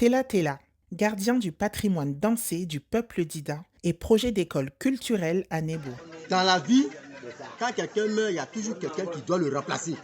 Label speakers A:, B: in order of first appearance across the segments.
A: Tela Tela, gardien du patrimoine dansé du peuple Dida et projet d'école culturelle à Nebo.
B: Dans la vie, quand quelqu'un meurt, il y a toujours quelqu'un qui doit le remplacer.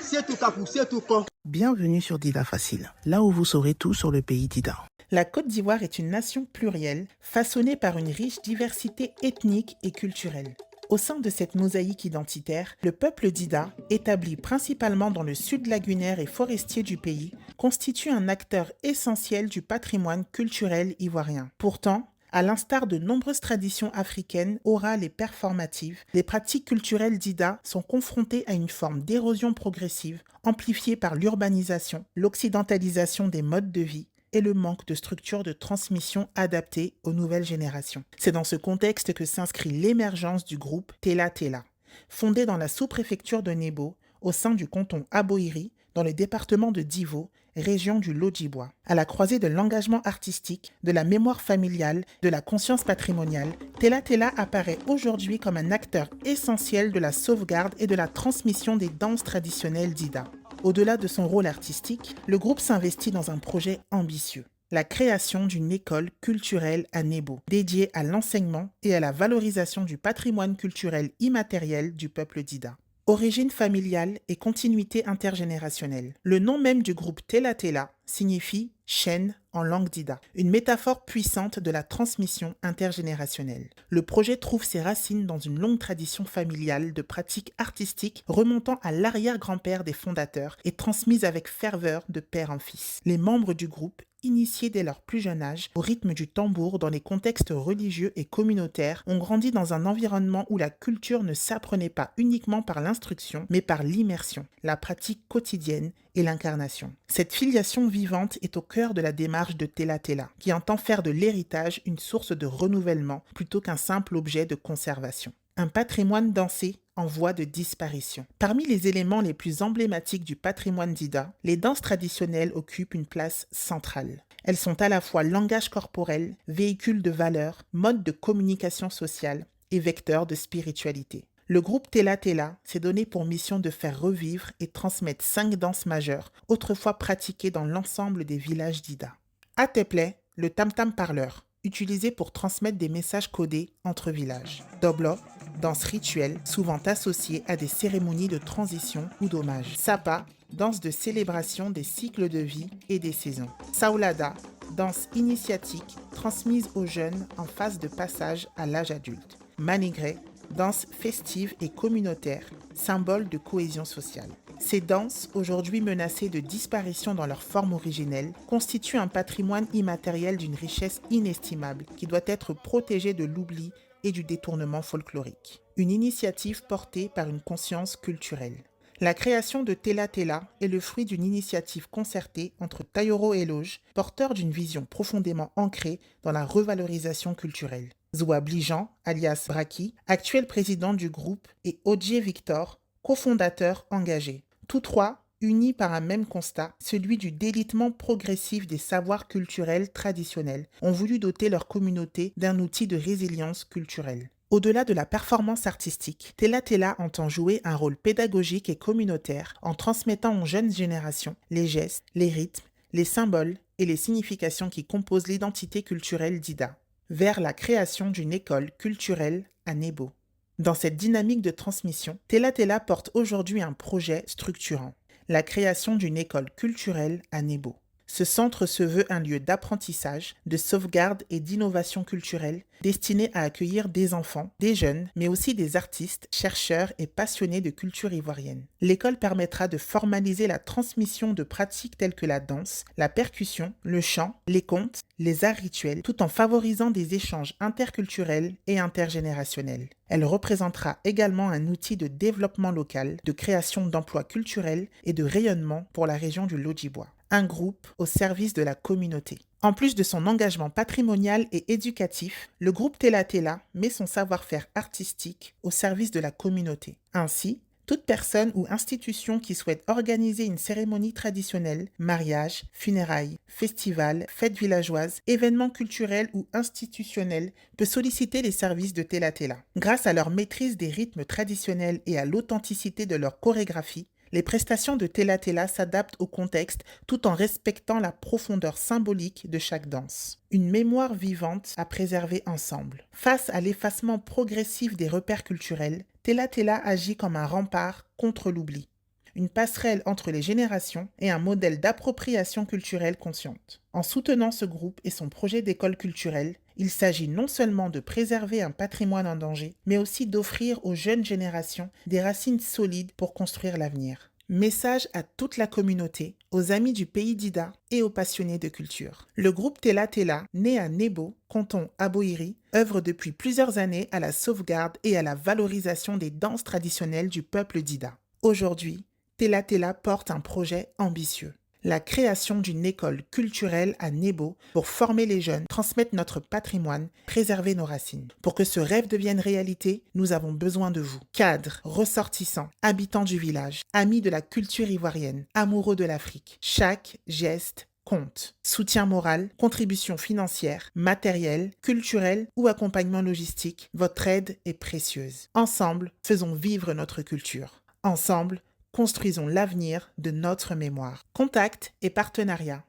B: C'est tout cas pour c'est tout con.
C: Bienvenue sur Dida Facile, là où vous saurez tout sur le pays Dida.
A: La Côte d'Ivoire est une nation plurielle, façonnée par une riche diversité ethnique et culturelle. Au sein de cette mosaïque identitaire, le peuple Dida, établi principalement dans le sud lagunaire et forestier du pays, constitue un acteur essentiel du patrimoine culturel ivoirien. Pourtant, à l'instar de nombreuses traditions africaines, orales et performatives, les pratiques culturelles d'Ida sont confrontées à une forme d'érosion progressive, amplifiée par l'urbanisation, l'occidentalisation des modes de vie et le manque de structures de transmission adaptées aux nouvelles générations. C'est dans ce contexte que s'inscrit l'émergence du groupe Tela Tela, fondé dans la sous-préfecture de Nebo, au sein du canton Aboiri, dans le département de Divo, région du Lodjibois. À la croisée de l'engagement artistique, de la mémoire familiale, de la conscience patrimoniale, Tela Tela apparaît aujourd'hui comme un acteur essentiel de la sauvegarde et de la transmission des danses traditionnelles d'Ida. Au-delà de son rôle artistique, le groupe s'investit dans un projet ambitieux, la création d'une école culturelle à Nebo, dédiée à l'enseignement et à la valorisation du patrimoine culturel immatériel du peuple Dida. Origine familiale et continuité intergénérationnelle. Le nom même du groupe Tela Tela signifie chaîne en langue Dida, une métaphore puissante de la transmission intergénérationnelle. Le projet trouve ses racines dans une longue tradition familiale de pratiques artistiques remontant à l'arrière-grand-père des fondateurs et transmise avec ferveur de père en fils. Les membres du groupe, initiés dès leur plus jeune âge au rythme du tambour dans les contextes religieux et communautaires, ont grandi dans un environnement où la culture ne s'apprenait pas uniquement par l'instruction, mais par l'immersion, la pratique quotidienne et l'incarnation. Cette filiation vivante est au cœur de la démarche de Tela Tela, qui entend faire de l'héritage une source de renouvellement plutôt qu'un simple objet de conservation. Un patrimoine dansé en voie de disparition. Parmi les éléments les plus emblématiques du patrimoine d'Ida, les danses traditionnelles occupent une place centrale. Elles sont à la fois langage corporel, véhicule de valeurs, mode de communication sociale et vecteur de spiritualité. Le groupe Tela Tela s'est donné pour mission de faire revivre et transmettre 5 danses majeures, autrefois pratiquées dans l'ensemble des villages d'Ida. Ateple, le tam-tam parleur, utilisé pour transmettre des messages codés entre villages. Doblo, danse rituelle, souvent associée à des cérémonies de transition ou d'hommage. Sapa, danse de célébration des cycles de vie et des saisons. Saulada, danse initiatique transmise aux jeunes en phase de passage à l'âge adulte. Manigré, danse festive et communautaire, symbole de cohésion sociale. Ces danses, aujourd'hui menacées de disparition dans leur forme originelle, constituent un patrimoine immatériel d'une richesse inestimable qui doit être protégé de l'oubli et du détournement folklorique. Une initiative portée par une conscience culturelle. La création de Tela Tela est le fruit d'une initiative concertée entre Tayoro Eloge, porteur d'une vision profondément ancrée dans la revalorisation culturelle, Zoua Blijan, alias Braki, actuel président du groupe, et Odje Victor, cofondateur engagé. Tous trois, unis par un même constat, celui du délitement progressif des savoirs culturels traditionnels, ont voulu doter leur communauté d'un outil de résilience culturelle. Au-delà de la performance artistique, Tela Tela entend jouer un rôle pédagogique et communautaire en transmettant aux jeunes générations les gestes, les rythmes, les symboles et les significations qui composent l'identité culturelle d'Ida, vers la création d'une école culturelle à Nebo. Dans cette dynamique de transmission, Tela Tela porte aujourd'hui un projet structurant, la création d'une école culturelle à Nebo. Ce centre se veut un lieu d'apprentissage, de sauvegarde et d'innovation culturelle destiné à accueillir des enfants, des jeunes, mais aussi des artistes, chercheurs et passionnés de culture ivoirienne. L'école permettra de formaliser la transmission de pratiques telles que la danse, la percussion, le chant, les contes, les arts rituels, tout en favorisant des échanges interculturels et intergénérationnels. Elle représentera également un outil de développement local, de création d'emplois culturels et de rayonnement pour la région du Lodjibois. Un groupe au service de la communauté. En plus de son engagement patrimonial et éducatif, le groupe Tela Tela met son savoir-faire artistique au service de la communauté. Ainsi, toute personne ou institution qui souhaite organiser une cérémonie traditionnelle, mariage, funérailles, festival, fête villageoise, événements culturels ou institutionnels peut solliciter les services de Tela Tela. Grâce à leur maîtrise des rythmes traditionnels et à l'authenticité de leur chorégraphie, Les prestations de Tela Tela s'adaptent au contexte tout en respectant la profondeur symbolique de chaque danse. Une mémoire vivante à préserver ensemble. Face à l'effacement progressif des repères culturels, Tela Tela agit comme un rempart contre l'oubli. Une passerelle entre les générations et un modèle d'appropriation culturelle consciente. En soutenant ce groupe et son projet d'école culturelle, il s'agit non seulement de préserver un patrimoine en danger, mais aussi d'offrir aux jeunes générations des racines solides pour construire l'avenir. Message à toute la communauté, aux amis du pays d'Ida et aux passionnés de culture. Le groupe Tela Tela, né à Nebo, canton Aboïri, œuvre depuis plusieurs années à la sauvegarde et à la valorisation des danses traditionnelles du peuple d'Ida. Aujourd'hui, Tela Tela porte un projet ambitieux. La création d'une école culturelle à Nebo pour former les jeunes, transmettre notre patrimoine, préserver nos racines. Pour que ce rêve devienne réalité, nous avons besoin de vous. Cadres, ressortissants, habitants du village, amis de la culture ivoirienne, amoureux de l'Afrique. Chaque geste compte. Soutien moral, contribution financière, matérielle, culturelle ou accompagnement logistique, votre aide est précieuse. Ensemble, faisons vivre notre culture. Ensemble, construisons l'avenir de notre mémoire. Contact et partenariat.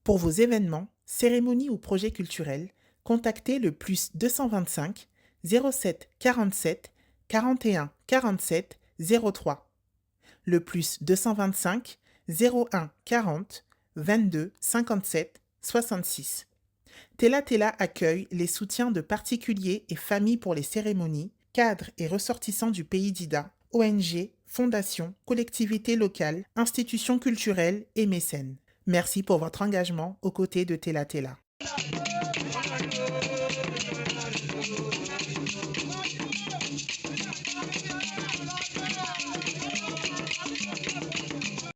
A: Pour vos événements, cérémonies ou projets culturels, contactez le plus 225 07 47 41 47 03. Le plus 225 01 40 22 57 66. Tela Tela accueille les soutiens de particuliers et familles pour les cérémonies, cadres et ressortissants du pays d'Ida, ONG, fondations, collectivités locales, institutions culturelles et mécènes. Merci pour votre engagement aux côtés de Tela Tela.